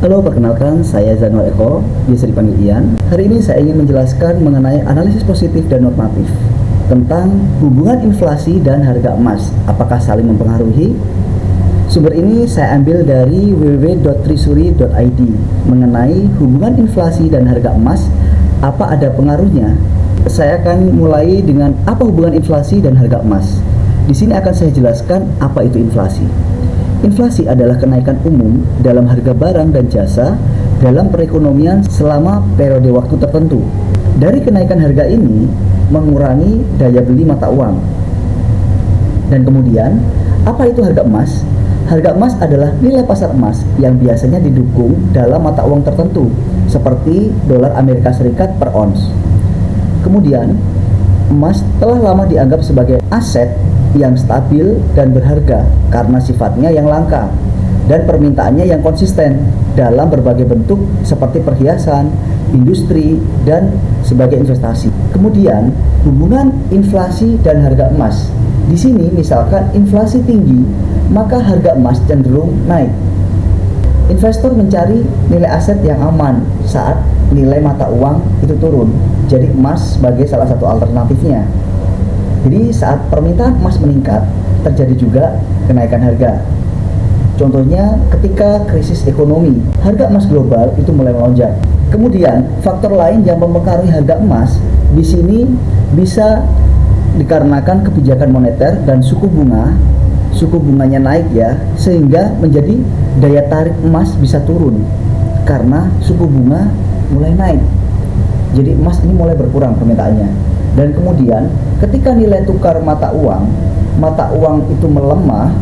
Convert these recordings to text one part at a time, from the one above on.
Halo, perkenalkan saya Zanuar Eko, biasa dipanggil Ian. Hari ini saya ingin menjelaskan mengenai analisis positif dan normatif tentang hubungan inflasi dan harga emas. Apakah saling mempengaruhi? Sumber ini saya ambil dari www.trisuri.id mengenai hubungan inflasi dan harga emas. Apa ada pengaruhnya? Saya akan mulai dengan apa hubungan inflasi dan harga emas. Di sini akan saya jelaskan apa itu inflasi. Inflasi adalah kenaikan umum dalam harga barang dan jasa dalam perekonomian selama periode waktu tertentu. Dari kenaikan harga ini mengurangi daya beli mata uang. Dan kemudian, apa itu harga emas? Harga emas adalah nilai pasar emas yang biasanya didukung dalam mata uang tertentu, seperti dolar Amerika Serikat per ons. Kemudian, emas telah lama dianggap sebagai aset yang stabil dan berharga karena sifatnya yang langka dan permintaannya yang konsisten dalam berbagai bentuk seperti perhiasan, industri, dan sebagai investasi. Kemudian, hubungan inflasi dan harga emas. Di sini misalkan inflasi tinggi, maka harga emas cenderung naik. Investor mencari nilai aset yang aman saat nilai mata uang itu turun. Jadi emas sebagai salah satu alternatifnya. Jadi saat permintaan emas meningkat, terjadi juga kenaikan harga. Contohnya ketika krisis ekonomi, harga emas global itu mulai melonjak. Kemudian faktor lain yang mempengaruhi harga emas di sini bisa dikarenakan kebijakan moneter dan suku bunga. Suku bunganya naik ya, sehingga menjadi daya tarik emas bisa turun karena suku bunga mulai naik. Jadi emas ini mulai berkurang permintaannya. Dan kemudian ketika nilai tukar mata uang itu melemah,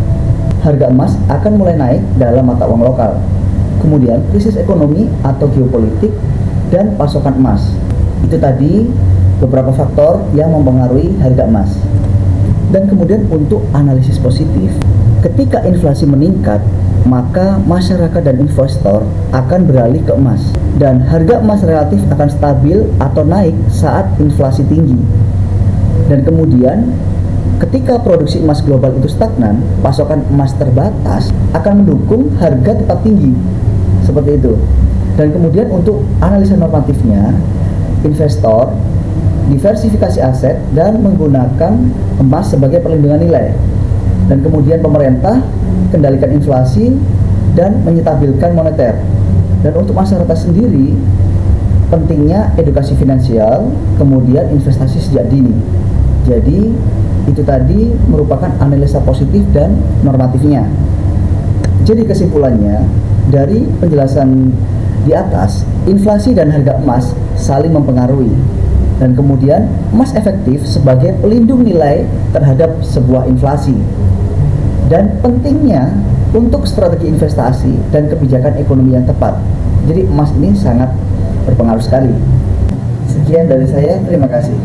harga emas akan mulai naik dalam mata uang lokal. Kemudian krisis ekonomi atau geopolitik dan pasokan emas. Itu tadi beberapa faktor yang mempengaruhi harga emas. Dan kemudian untuk analisis positif, ketika inflasi meningkat, maka masyarakat dan investor akan beralih ke emas dan harga emas relatif akan stabil atau naik saat inflasi tinggi. Dan kemudian ketika produksi emas global itu stagnan, pasokan emas terbatas akan mendukung harga tetap tinggi. Seperti itu. Dan kemudian untuk analisa normatifnya, investor diversifikasi aset dan menggunakan emas sebagai perlindungan nilai. Dan kemudian pemerintah kendalikan inflasi dan menyetabilkan moneter. Dan untuk masyarakat sendiri, pentingnya edukasi finansial, kemudian investasi sejak dini. Jadi, itu tadi merupakan analisa positif dan normatifnya. Jadi kesimpulannya, dari penjelasan di atas, inflasi dan harga emas saling mempengaruhi. Dan kemudian emas efektif sebagai pelindung nilai terhadap sebuah inflasi. Dan pentingnya untuk strategi investasi dan kebijakan ekonomi yang tepat. Jadi emas ini sangat berpengaruh sekali. Sekian dari saya, terima kasih.